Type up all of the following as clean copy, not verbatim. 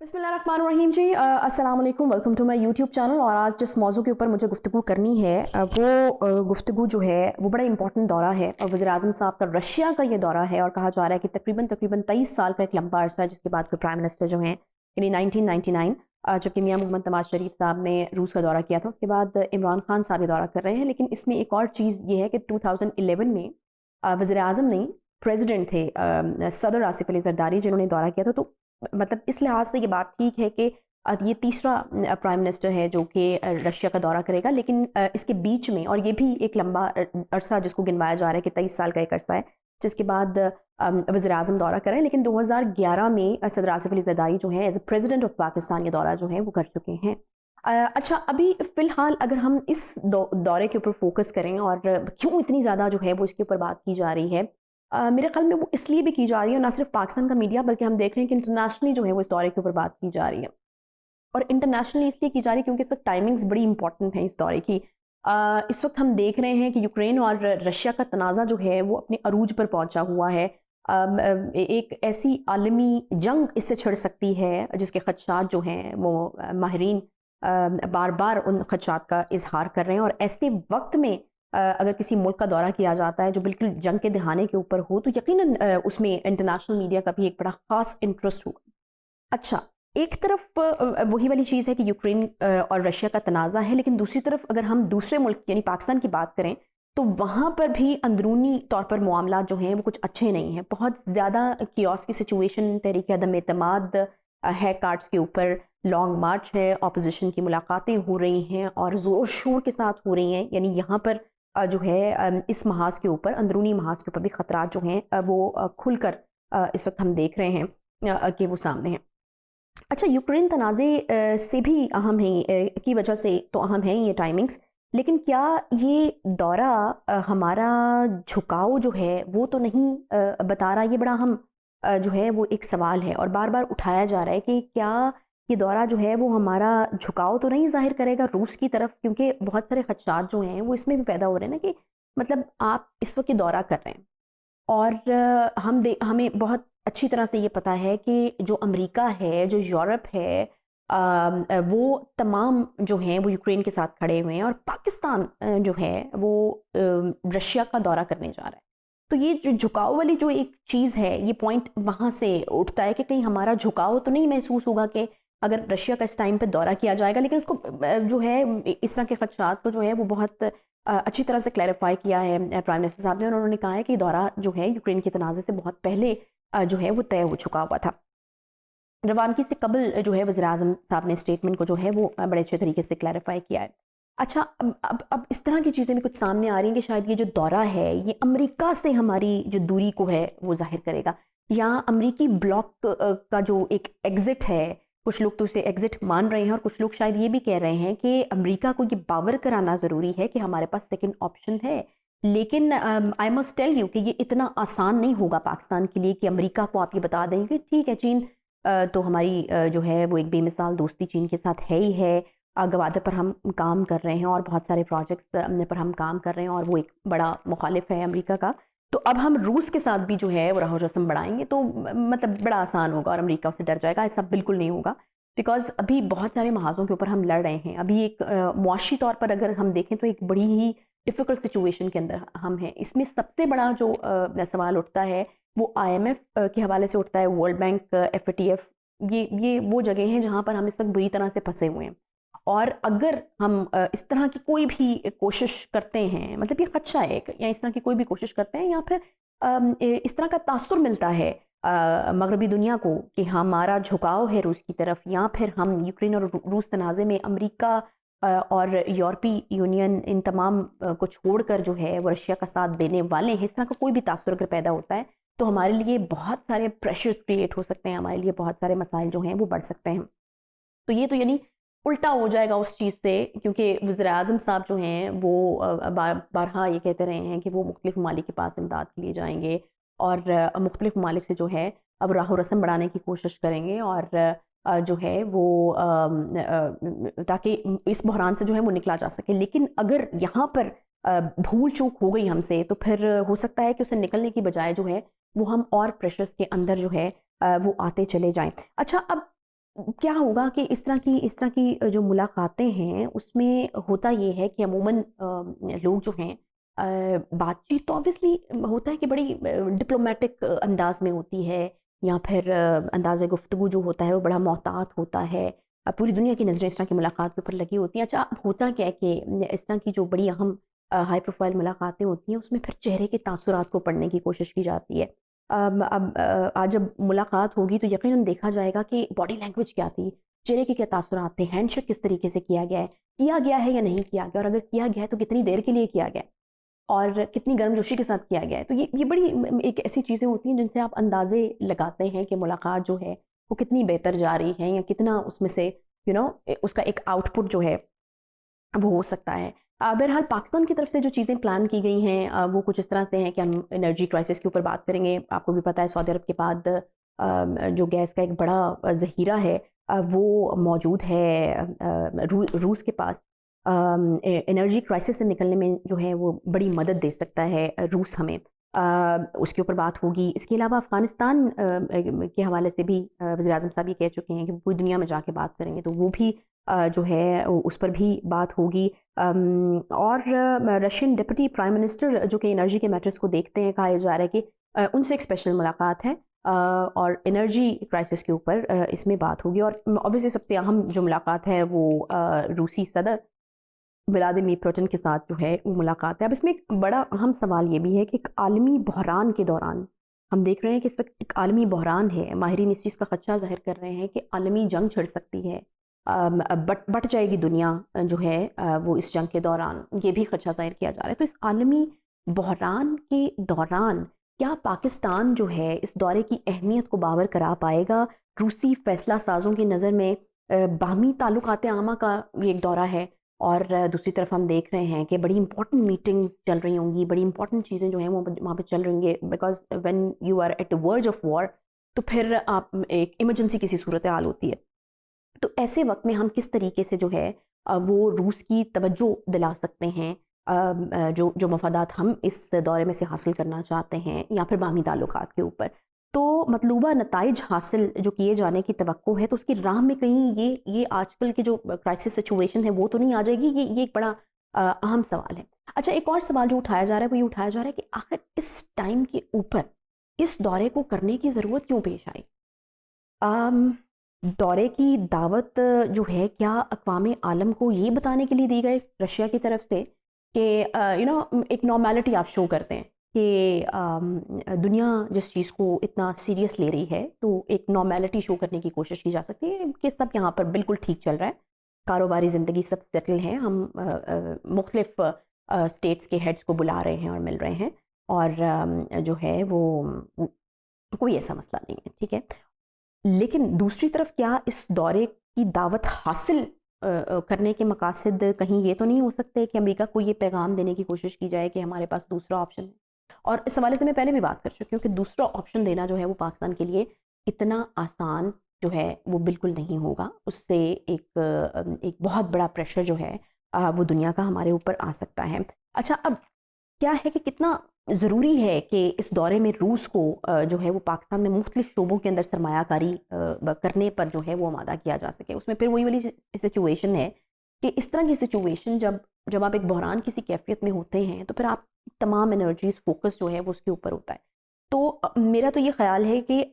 बिस्मिल्लाहिर्रहमानिर्रहीम जी, अस्सलाम वालेकुम, welcome to my YouTube channel. और आज जिस मौजू के ऊपर मुझे गुफ्तगू करनी है वो गुफ्तगू जो है वो बड़ा इंपॉर्टेंट दौरा है और वज़ीर-ए-आज़म साहब का रशिया का ये दौरा है। और कहा जा रहा है कि तकरीबन 23 साल का एक लंबा अरसा है जिसके बाद फिर प्राइम मिनिस्टर जो हैं यानी 1999 जबकि मियां मोहम्मद नवाज शरीफ साहब ने रूस का दौरा किया था, उसके बाद इमरान खान साहब ये दौरा कर रहे हैं। लेकिन इसमें एक और चीज़ ये है कि 2011 में वज़ीर-ए-आज़म नहीं, प्रेसिडेंट थे सदर आसिफ अली ज़रदारी जिन्होंने दौरा किया था। तो मतलब इस लिहाज से ये बात ठीक है कि ये तीसरा प्राइम मिनिस्टर है जो कि रशिया का दौरा करेगा। लेकिन इसके बीच में और ये भी एक लंबा अरसा जिसको गिनवाया जा रहा है कि 23 साल का एक अरसा है जिसके बाद वज़ीर-ए-आज़म दौरा करें। लेकिन 2011 में सदर आसिफ अली ज़रदारी जो है as a president of Pakistan ये दौरा जो है वो कर चुके हैं। अच्छा, अभी फ़िलहाल अगर हम इस दौरे के ऊपर फोकस करें और क्यों इतनी ज़्यादा जो है वो इसके ऊपर बात की जा रही है, मेरे ख्याल में वो इसलिए भी की जा रही है, ना सिर्फ पाकिस्तान का मीडिया बल्कि हम देख रहे हैं कि इंटरनेशनली जो है वो इस दौरे के ऊपर बात की जा रही है। और इंटरनेशनली इसलिए की जा रही है क्योंकि इस वक्त टाइमिंग्स बड़ी इंपॉर्टेंट हैं इस दौरे की। इस वक्त हम देख रहे हैं कि यूक्रेन और रशिया का तनाज़ा जो है वो अपने अरूज पर पहुंचा हुआ है। एक ऐसी आलमी जंग इससे छिड़ सकती है जिसके खदशात जो हैं वो माहिरीन बार बार उन खदशात का इजहार कर रहे हैं। और ऐसे वक्त में अगर किसी मुल्क का दौरा किया जाता है जो बिल्कुल जंग के दहाने के ऊपर हो तो यकीनन उसमें इंटरनेशनल मीडिया का भी एक बड़ा ख़ास इंटरेस्ट होगा। अच्छा, एक तरफ वही वाली चीज़ है कि यूक्रेन और रशिया का तनाज़ा है, लेकिन दूसरी तरफ अगर हम दूसरे मुल्क यानी पाकिस्तान की बात करें तो वहाँ पर भी अंदरूनी तौर पर मामला जो हैं वो कुछ अच्छे नहीं हैं। बहुत ज़्यादा कियोस की सिचुएशन, तहरीक अदम एतमाद है कार्ड्स के ऊपर, लॉन्ग मार्च है, अपोजिशन की मुलाकातें हो रही हैं और ज़ोर शोर के साथ हो रही हैं। यानी यहाँ पर जो है इस महाज के ऊपर, अंदरूनी महाज के ऊपर भी ख़तरात जो हैं वो खुलकर इस वक्त हम देख रहे हैं कि वो सामने हैं। अच्छा, यूक्रेन तनाज़े से भी अहम है की वजह से तो अहम है ये टाइमिंग्स, लेकिन क्या ये दौरा हमारा झुकाव जो है वो तो नहीं बता रहा? ये बड़ा अहम जो है वो एक सवाल है और बार बार उठाया जा रहा है कि क्या ये दौरा जो है वो हमारा झुकाव तो नहीं ज़ाहिर करेगा रूस की तरफ, क्योंकि बहुत सारे खदशात जो हैं वो इसमें भी पैदा हो रहे हैं ना कि मतलब आप इस वक्त ये दौरा कर रहे हैं और हमें बहुत अच्छी तरह से ये पता है कि जो अमेरिका है, जो यूरोप है, वो तमाम जो हैं वो यूक्रेन के साथ खड़े हुए हैं और पाकिस्तान जो है वो रशिया का दौरा करने जा रहा है। तो ये जो झुकाव वाली जो एक चीज़ है, ये पॉइंट वहाँ से उठता है कि कहीं हमारा झुकाव तो नहीं महसूस होगा कि अगर रशिया का इस टाइम पे दौरा किया जाएगा। लेकिन उसको जो है इस तरह के खदशात को जो है वो बहुत अच्छी तरह से क्लैरिफाई किया है प्राइम मिनिस्टर साहब ने। और उन्होंने कहा है कि दौरा जो है यूक्रेन के तनाज़े से बहुत पहले जो है वो तय हो चुका हुआ था। रवानगी से कबल जो है वज़ीर-ए-आज़म साहब ने स्टेटमेंट को जो है वो बड़े अच्छे तरीके से क्लैरिफाई किया है। अच्छा, अब इस तरह की चीज़ें भी कुछ सामने आ रही हैं कि शायद ये जो दौरा है ये अमेरिका से हमारी जो दूरी को है वो ज़ाहिर करेगा, या अमेरिकी ब्लॉक का जो एक एग्ज़िट है, कुछ लोग तो उसे एग्ज़िट मान रहे हैं और कुछ लोग शायद ये भी कह रहे हैं कि अमेरिका को ये बावर कराना ज़रूरी है कि हमारे पास सेकंड ऑप्शन है। लेकिन आई मस्ट टेल यू कि ये इतना आसान नहीं होगा पाकिस्तान के लिए कि अमेरिका को आप ये बता दें कि ठीक है चीन तो हमारी जो है वो एक बेमिसाल दोस्ती चीन के साथ है ही है, गवादे पर हम काम कर रहे हैं और बहुत सारे प्रोजेक्ट्स पर हम काम कर रहे हैं और वो एक बड़ा मुखालिफ है अमेरिका का, तो अब हम रूस के साथ भी जो है वो राह रस्म बढ़ाएंगे तो मतलब बड़ा आसान होगा और अमेरिका उससे डर जाएगा। ऐसा बिल्कुल नहीं होगा, बिकॉज अभी बहुत सारे महाजों के ऊपर हम लड़ रहे हैं। अभी एक मुआशी तौर पर अगर हम देखें तो एक बड़ी ही डिफ़िकल्ट सिचुएशन के अंदर हम हैं। इसमें सबसे बड़ा जो सवाल उठता है वो IMF के हवाले से उठता है, वर्ल्ड बैंक, FATF, ये वो जगह हैं जहाँ पर हम इस वक्त बुरी तरह से फंसे हुए हैं। और अगर हम इस तरह की कोई भी कोशिश करते हैं, मतलब ये खदशा है या इस तरह की कोई भी कोशिश करते हैं या फिर इस तरह का तासुर मिलता है मगरबी दुनिया को कि हमारा झुकाव है रूस की तरफ, या फिर हम यूक्रेन और रूस तनाज़े में अमेरिका और यूरोपीय यूनियन इन तमाम को छोड़कर जो है वो रशिया का साथ देने वाले हैं, इस तरह का कोई भी तासुर अगर पैदा होता है तो हमारे लिए बहुत सारे प्रेशर्स क्रिएट हो सकते हैं, हमारे लिए बहुत सारे मसाइल जो हैं वो बढ़ सकते हैं। तो ये तो यानी उल्टा हो जाएगा उस चीज़ से, क्योंकि वज़ीर-ए-आज़म साहब जो हैं वो बारहा ये कहते रहे हैं कि वो मुख्तलिफ़ ममालिक के पास इमदाद के लिए जाएंगे और मुख्तलिफ़ ममालिक से जो है अब राह रस्म बढ़ाने की कोशिश करेंगे और जो है वो ताकि इस बहरान से जो है वो निकला जा सके। लेकिन अगर यहाँ पर भूल चूक हो गई हमसे तो फिर हो सकता है कि उसे निकलने की बजाय जो है वो हम और प्रेशर्स के अंदर जो है वो आते चले जाएं। अच्छा, अब کیا ہوگا کہ اس طرح کی جو ملاقاتیں ہیں اس میں ہوتا یہ ہے کہ عموماً لوگ جو ہیں بات چیت تو آبویسلی ہوتا ہے کہ بڑی ڈپلومیٹک انداز میں ہوتی ہے، یا پھر انداز گفتگو جو ہوتا ہے وہ بڑا محتاط ہوتا ہے، پوری دنیا کی نظریں اس طرح کی ملاقات کے اوپر لگی ہوتی ہیں۔ اچھا، ہوتا کیا ہے کہ اس طرح کی جو بڑی اہم ہائی پروفائل ملاقاتیں ہوتی ہیں اس میں پھر چہرے کے تاثرات کو پڑھنے کی کوشش کی جاتی ہے۔ اب آج جب ملاقات ہوگی تو یقیناً دیکھا جائے گا کہ باڈی لینگویج کیا تھی، چہرے کے کیا تاثرات تھے، ہینڈ شیک کس طریقے سے کیا گیا ہے یا نہیں کیا گیا، اور اگر کیا گیا ہے تو کتنی دیر کے لیے کیا گیا ہے اور کتنی گرم جوشی کے ساتھ کیا گیا ہے۔ تو یہ بڑی ایک ایسی چیزیں ہوتی ہیں جن سے آپ اندازے لگاتے ہیں کہ ملاقات جو ہے وہ کتنی بہتر جا رہی ہے، یا کتنا اس میں سے اس کا ایک آؤٹ پٹ جو ہے وہ ہو سکتا ہے۔ بہرحال پاکستان کی طرف سے جو چیزیں پلان کی گئی ہیں وہ کچھ اس طرح سے ہیں کہ ہم انرجی کرائسس کے اوپر بات کریں گے۔ آپ کو بھی پتہ ہے سعودی عرب کے بعد جو گیس کا ایک بڑا ذخیرہ ہے وہ موجود ہے روس کے پاس۔ انرجی کرائسس سے نکلنے میں جو ہے وہ بڑی مدد دے سکتا ہے روس ہمیں، اس کے اوپر بات ہوگی۔ اس کے علاوہ افغانستان کے حوالے سے بھی وزیر اعظم صاحب یہ کہہ چکے ہیں کہ پوری دنیا میں جا کے بات کریں گے، تو وہ بھی جو ہے اس پر بھی بات ہوگی۔ اور رشین ڈپٹی پرائم منسٹر جو کہ انرجی کے میٹرز کو دیکھتے ہیں، کہا جا رہا ہے کہ ان سے ایک اسپیشل ملاقات ہے اور انرجی کرائسس کے اوپر اس میں بات ہوگی۔ اور obviously سب سے اہم جو ملاقات ہے وہ روسی صدر ولادیمیر پوٹن کے ساتھ جو ہے وہ ملاقات ہے۔ اب اس میں ایک بڑا اہم سوال یہ بھی ہے کہ ایک عالمی بحران کے دوران ہم دیکھ رہے ہیں کہ اس وقت ایک عالمی بحران ہے، ماہرین اس چیز کا خدشہ ظاہر کر رہے ہیں کہ عالمی جنگ چھڑ سکتی ہے، بٹ جائے گی دنیا جو ہے وہ اس جنگ کے دوران، یہ بھی خدشہ ظاہر کیا جا رہا ہے۔ تو اس عالمی بحران کے دوران کیا پاکستان جو ہے اس دورے کی اہمیت کو باور کرا پائے گا؟ روسی فیصلہ سازوں کی نظر میں باہمی تعلقات عامہ کا یہ ایک دورہ ہے، اور دوسری طرف ہم دیکھ رہے ہیں کہ بڑی امپورٹنٹ میٹنگز چل رہی ہوں گی، بڑی امپورٹنٹ چیزیں جو ہیں وہ وہاں پہ چل رہی ہیں، because when you are at the verge of war تو پھر آپ ایک ایمرجنسی کسی صورتحال ہوتی ہے۔ تو ایسے وقت میں ہم کس طریقے سے جو ہے وہ روس کی توجہ دلا سکتے ہیں جو مفادات ہم اس دورے میں سے حاصل کرنا چاہتے ہیں، یا پھر باہمی تعلقات کے اوپر۔ تو مطلوبہ نتائج حاصل جو کیے جانے کی توقع ہے، تو اس کی راہ میں کہیں یہ آج کل کی جو کرائسس سچویشن ہے وہ تو نہیں آ جائے گی؟ یہ ایک بڑا اہم سوال ہے۔ اچھا، ایک اور سوال جو اٹھایا جا رہا ہے وہ یہ اٹھایا جا رہا ہے کہ آخر اس ٹائم کے اوپر اس دورے کو کرنے کی ضرورت کیوں پیش آئی؟ دورے کی دعوت جو ہے کیا اقوام عالم کو یہ بتانے کے لیے دی گئی رشیا کی طرف سے کہ ایک نارمیلٹی آپ شو کرتے ہیں کہ دنیا جس چیز کو اتنا سیریس لے رہی ہے تو ایک نارمیلٹی شو کرنے کی کوشش کی جا سکتی ہے کہ سب یہاں پر بالکل ٹھیک چل رہا ہے، کاروباری زندگی سب سیٹل ہیں، ہم مختلف اسٹیٹس کے ہیڈز کو بلا رہے ہیں اور مل رہے ہیں، اور جو ہے وہ کوئی ایسا مسئلہ نہیں ہے، ٹھیک ہے۔ لیکن دوسری طرف کیا اس دورے کی دعوت حاصل کرنے کے مقاصد کہیں یہ تو نہیں ہو سکتے کہ امریکہ کو یہ پیغام دینے کی کوشش کی جائے کہ ہمارے پاس دوسرا آپشن ہے؟ اور اس حوالے سے میں پہلے بھی بات کر چکی ہوں کہ دوسرا آپشن دینا جو ہے وہ پاکستان کے لیے اتنا آسان جو ہے وہ بالکل نہیں ہوگا، اس سے ایک بہت بڑا پریشر جو ہے وہ دنیا کا ہمارے اوپر آ سکتا ہے۔ اچھا، اب کیا ہے کہ کتنا ضروری ہے کہ اس دورے میں روس کو جو ہے وہ پاکستان میں مختلف شعبوں کے اندر سرمایہ کاری کرنے پر جو ہے وہ آمادہ کیا جا سکے۔ اس میں پھر وہی والی سچویشن ہے کہ اس طرح کی سچویشن جب آپ ایک بحران کسی کیفیت میں ہوتے ہیں تو پھر آپ تمام انرجیز فوکس جو ہے وہ اس کے اوپر ہوتا ہے۔ تو میرا تو یہ خیال ہے کہ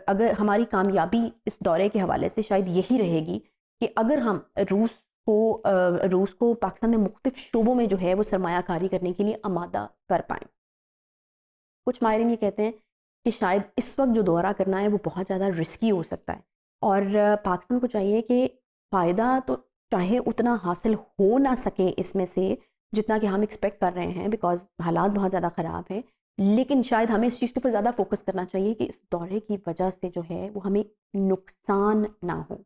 اگر ہماری کامیابی اس دورے کے حوالے سے شاید یہی رہے گی کہ اگر ہم روس کو پاکستان میں مختلف شعبوں میں جو ہے وہ سرمایہ کاری کرنے کے لیے آمادہ کر پائیں۔ کچھ ماہرین یہ کہتے ہیں کہ شاید اس وقت جو دورہ کرنا ہے وہ بہت زیادہ رسکی ہو سکتا ہے، اور پاکستان کو چاہیے کہ فائدہ تو چاہے اتنا حاصل ہو نہ سکے اس میں سے جتنا کہ ہم ایکسپیکٹ کر رہے ہیں، بیکاز حالات بہت زیادہ خراب ہیں، لیکن شاید ہمیں اس چیز کے اوپر زیادہ فوکس کرنا چاہیے کہ اس دورے کی وجہ سے جو ہے وہ ہمیں نقصان نہ ہو۔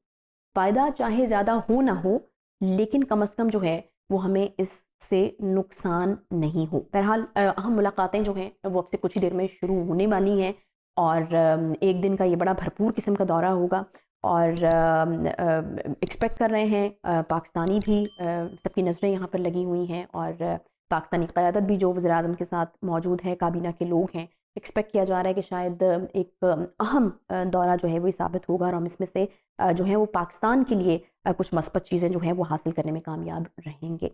فائدہ چاہے زیادہ ہو نہ ہو، لیکن کم از کم جو ہے وہ ہمیں اس سے نقصان نہیں ہو۔ بہرحال اہم ملاقاتیں جو ہیں وہ اب سے کچھ ہی دیر میں شروع ہونے والی ہیں، اور ایک دن کا یہ بڑا بھرپور قسم کا دورہ ہوگا، اور ایکسپیکٹ کر رہے ہیں پاکستانی بھی، سب کی نظریں یہاں پر لگی ہوئی ہیں، اور پاکستانی قیادت بھی جو وزیر اعظم کے ساتھ موجود ہے، کابینہ کے لوگ ہیں ایکسپیکٹ کیا جا رہا ہے کہ شاید ایک اہم دورہ جو ہے وہ ثابت ہوگا، اور ہم اس میں سے جو ہے وہ پاکستان کے لیے کچھ مثبت چیزیں جو ہیں وہ حاصل کرنے میں کامیاب رہیں گے۔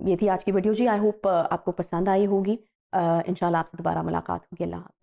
یہ تھی آج کی ویڈیو جی، آئی ہوپ آپ کو پسند آئی ہوگی۔ انشاءاللہ آپ سے دوبارہ ملاقات ہوگی۔ اللہ حافظ۔